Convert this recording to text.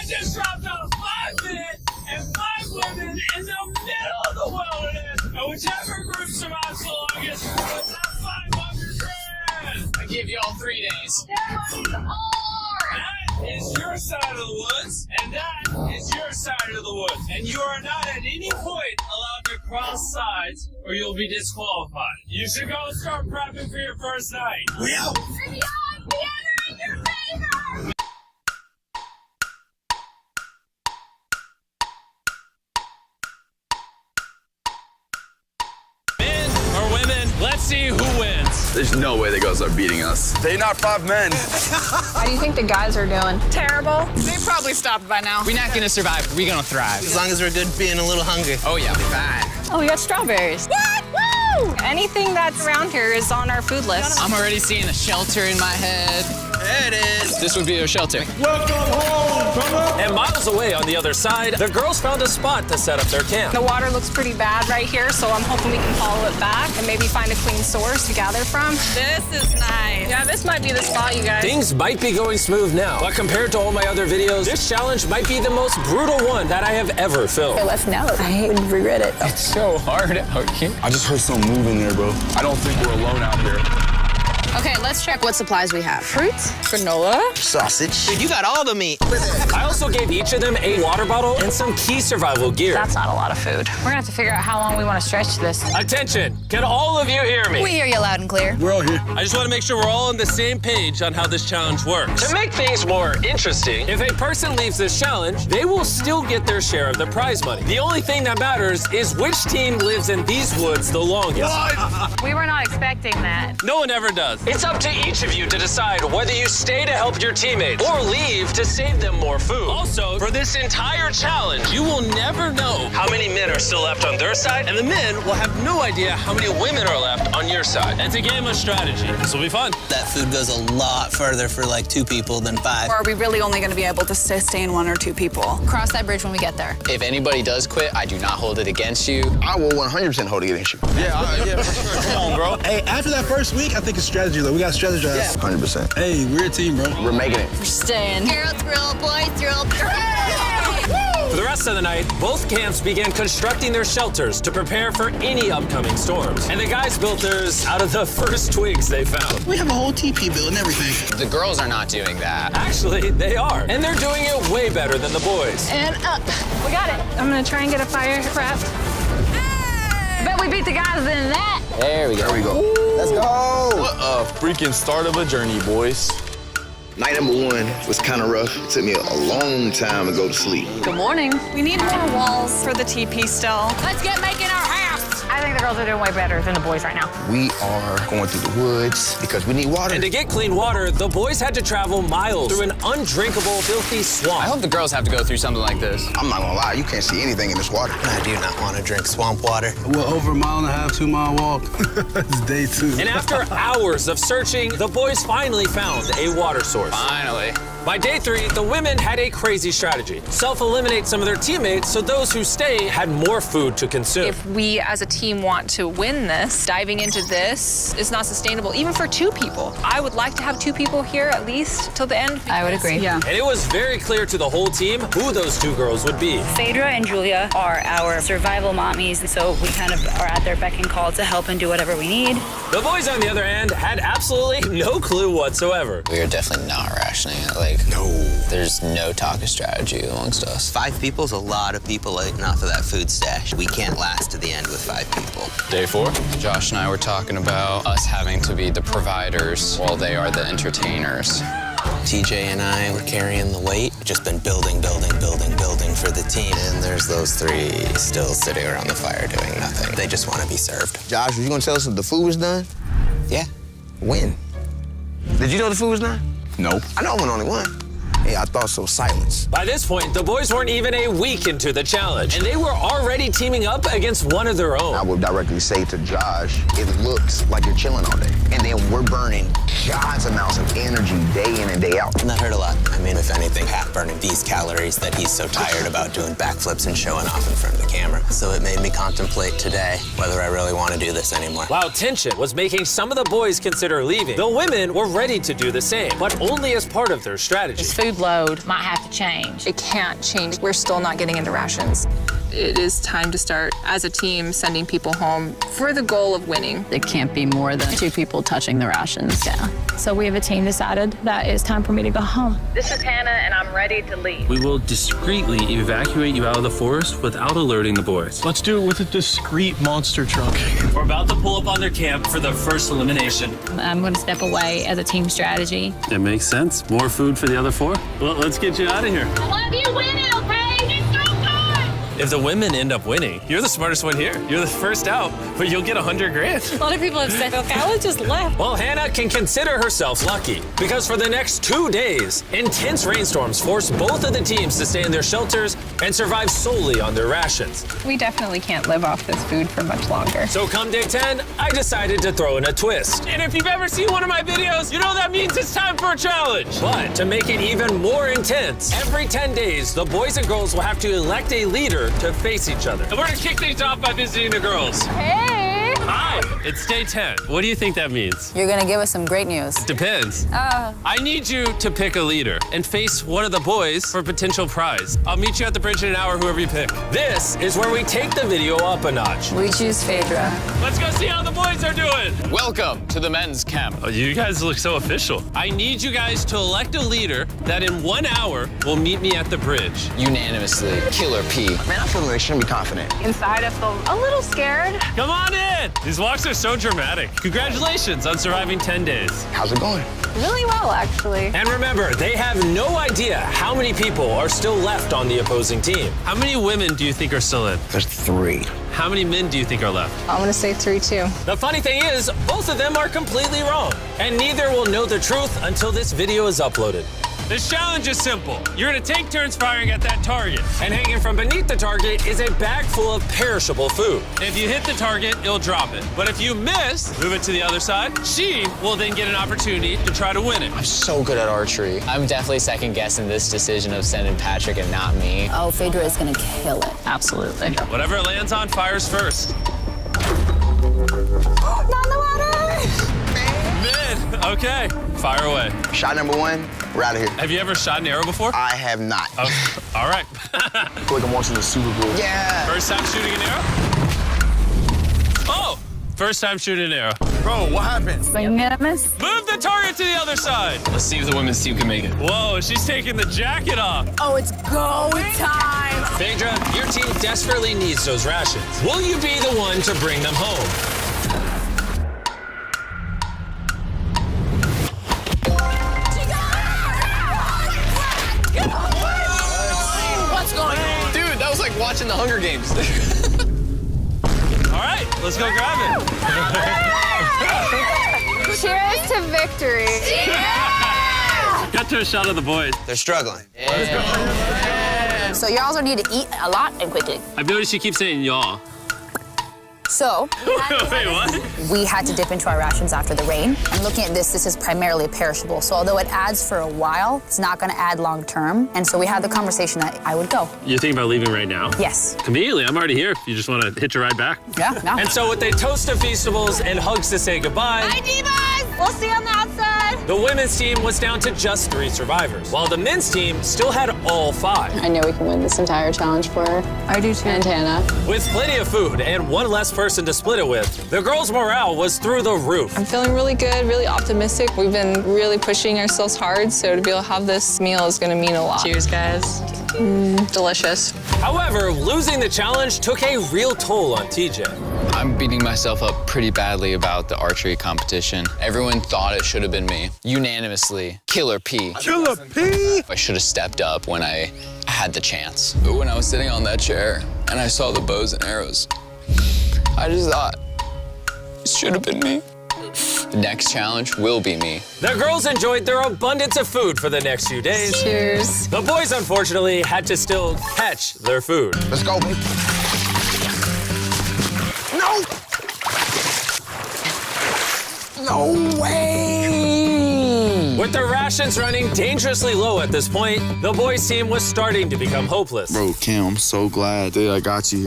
just dropped off 5 men and 5 women in the middle of the wilderness, and whichever group survives the longest wins that 500 grand. I give y'all 3 days. That is your side of the woods, and that is your side of the woods. And you are not at any point allowed to cross sides, or you'll be disqualified. You should go start prepping for your first night. We out! The odds are in your favor! Men or women, let's see who wins. There's no way the girls are beating us. They not 5 men. How do you think the guys are doing? Terrible. They probably stopped by now. We're not gonna survive. We're gonna thrive. As long as we're good being a little hungry. Oh yeah, fine. Oh, we got strawberries. What? Woo! Anything that's around here is on our food list. I'm already seeing a shelter in my head. There it is. This would be a shelter. And miles away on the other side, the girls found a spot to set up their camp. The water looks pretty bad right here, so I'm hoping we can follow it back and maybe find a clean source to gather from. This is nice. Yeah, this might be the spot, you guys. Things might be going smooth now, but compared to all my other videos, this challenge might be the most brutal one that I have ever filmed. Let's know. I would regret it. It's so hard out here. I just heard some moving there, bro. I don't think we're alone out here. Okay, let's check what supplies we have. Fruits? Granola. Sausage. Dude, you got all the meat. I also gave each of them a water bottle and some key survival gear. That's not a lot of food. We're gonna have to figure out how long we want to stretch this. Attention, can all of you hear me? We hear you loud and clear. We're all here. I just want to make sure we're all on the same page on how this challenge works. To make things more interesting, if a person leaves this challenge, they will still get their share of the prize money. The only thing that matters is which team lives in these woods the longest. We were not expecting that. No one ever does. It's up to each of you to decide whether you stay to help your teammates or leave to save them more food. Also, for this entire challenge, you will never know how many men are still left on their side, and the men will have no idea how many women are left on your side. It's a game of strategy. This will be fun. That food goes a lot further for like 2 people than 5. Or are we really only gonna be able to sustain 1 or 2 people? Cross that bridge when we get there. If anybody does quit, I do not hold it against you. I will 100% hold it against you. Yeah, for sure. Come on, bro. Hey, after that first week, I think it's strategy, though. We got to strategize. 100%. Hey, we're a team, bro. We're making it. We're staying. Girl thrill, boy thrill. For the rest of the night, both camps began constructing their shelters to prepare for any upcoming storms. And the guys built theirs out of the first twigs they found. We have a whole TP build and everything. The girls are not doing that. Actually, they are. And they're doing it way better than the boys. And up. We got it. I'm gonna try and get a fire prepped. Bet we beat the guys in that. There we go. There we go. Let's go. What a freaking start of a journey, boys. Night number 1 was kind of rough. It took me a long time to go to sleep. Good morning. We need more walls for the TP still. Let's get making our house! I think the girls are doing way better than the boys right now. We are going through the woods because we need water. And to get clean water, the boys had to travel miles through an undrinkable, filthy swamp. I hope the girls have to go through something like this. I'm not gonna lie, you can't see anything in this water. I do not want to drink swamp water. We're over a 1.5 2-mile walk. It's day 2. And after hours of searching, the boys finally found a water source. Finally. By day 3, the women had a crazy strategy. Self-eliminate some of their teammates so those who stay had more food to consume. If we as a team want to win this, diving into this is not sustainable, even for 2 people. I would like to have 2 people here at least till the end. I would agree. Yeah. And it was very clear to the whole team who those 2 girls would be. Phaedra and Julia are our survival mommies, so we kind of are at their beck and call to help and do whatever we need. The boys, on the other hand, had absolutely no clue whatsoever. We are definitely not rationing it. No. There's no talk of strategy amongst us. 5 people is a lot of people eating off of that food stash. We can't last to the end with 5 people. Day 4, Josh and I were talking about us having to be the providers while they are the entertainers. TJ and I were carrying the weight, just been building for the team. And there's those 3 still sitting around the fire doing nothing. They just want to be served. Josh, were you gonna tell us if the food was done? Yeah. When? Did you know the food was done? No. I know I went only one. Yeah, I thought so. Silence. By this point, the boys weren't even a week into the challenge, and they were already teaming up against one of their own. I would directly say to Josh, it looks like you're chilling all day. And then we're burning God's amounts of energy day in and day out. And that hurt a lot. I mean, if anything, Pat burning these calories that he's so tired about doing backflips and showing off in front of the camera. So it made me contemplate today whether I really want to do this anymore. While tension was making some of the boys consider leaving, the women were ready to do the same, but only as part of their strategy. This food load might have to change. It can't change. We're still not getting into rations. It is time to start, as a team, sending people home for the goal of winning. It can't be more than 2 people touching the rations. Yeah. So we have a team decided that it's time for me to go home. This is Hannah, and I'm ready to leave. We will discreetly evacuate you out of the forest without alerting the boys. Let's do it with a discreet monster truck. We're about to pull up on their camp for the first elimination. I'm going to step away as a team strategy. It makes sense. More food for the other 4? Well, let's get you out of here. I love you winning, okay? It's so good! If the women end up winning, you're the smartest one here. You're the first out, but you'll get $100,000. A lot of people have said, okay, I just left. Well, Hannah can consider herself lucky because for the next 2 days, intense rainstorms forced both of the teams to stay in their shelters and survive solely on their rations. We definitely can't live off this food for much longer. So come day 10, I decided to throw in a twist. And if you've ever seen one of my videos, you know that means it's time for a challenge. But to make it even more intense, every 10 days, the boys and girls will have to elect a leader to face each other. And we're gonna kick things off by visiting the girls. Hey! Hi, it's day 10. What do you think that means? You're gonna give us some great news. Depends. I need you to pick a leader and face one of the boys for a potential prize. I'll meet you at the bridge in an hour, whoever you pick. This is where we take the video up a notch. We choose Phaedra. Let's go see how the boys are doing. Welcome to the men's camp. Oh, you guys look so official. I need you guys to elect a leader that in 1 hour will meet me at the bridge. Unanimously, Killer P. Man, I feel extremely confident. Inside, I feel a little scared. Come on in. These walks are so dramatic. Congratulations on surviving 10 days. How's it going? Really well, actually. And remember, they have no idea how many people are still left on the opposing team. How many women do you think are still in? There's 3. How many men do you think are left? I'm gonna say 3, too. The funny thing is, both of them are completely wrong. And neither will know the truth until this video is uploaded. This challenge is simple. You're gonna take turns firing at that target. And hanging from beneath the target is a bag full of perishable food. If you hit the target, it'll drop it. But if you miss, move it to the other side. She will then get an opportunity to try to win it. I'm so good at archery. I'm definitely second guessing this decision of sending Patrick and not me. Oh, Phaedra is gonna kill it. Absolutely. Whatever it lands on fires first. Not in the water! Mid. Okay, fire away. Shot number 1, we're out of here. Have you ever shot an arrow before? I have not. Oh, all right. I feel like I'm watching the Super Bowl. Yeah. First time shooting an arrow? Oh! First time shooting an arrow. Bro, what happened? Unanimous? Move the target to the other side. Let's see if the women's team can make it. Whoa, she's taking the jacket off. Oh, it's go time! Phaedra, your team desperately needs those rations. Will you be the one to bring them home? What's going on? Dude, that was like watching the Hunger Games. All right, let's go grab it. Cheers to victory. Got to a shot of the boys. They're struggling. So y'all need to eat a lot and quickly. I've noticed you keep saying y'all. So, Wait, what? we had to dip into our rations after the rain. And looking at this is primarily perishable. So although it adds for a while, it's not gonna add long term. And so we had the conversation that I would go. You're thinking about leaving right now? Yes. Conveniently, I'm already here if you just want to hitch a ride back. Yeah, no. And so with a toast of Feastables and hugs to say goodbye, Bye, Divas! We'll see you on the outside. the women's team was down to just 3 survivors, while the men's team still had all 5. I know we can win this entire challenge for her. I do too. And Hannah. With plenty of food and 1 less person to split it with, the girls' morale was through the roof. I'm feeling really good, really optimistic. We've been really pushing ourselves hard, so to be able to have this meal is gonna mean a lot. Cheers, guys. Delicious. However, losing the challenge took a real toll on TJ. I'm beating myself up pretty badly about the archery competition. Everyone thought it should have been me. Unanimously, Killer P. Killer P! I should have stepped up when I had the chance. But when I was sitting on that chair and I saw the bows and arrows, I just thought, it should have been me. The next challenge will be me. The girls enjoyed their abundance of food for the next few days. Cheers. The boys, unfortunately, had to still catch their food. Let's go, baby. No! No way! With their rations running dangerously low at this point, the boys' team was starting to become hopeless. Bro, Kim, I'm so glad that I got you.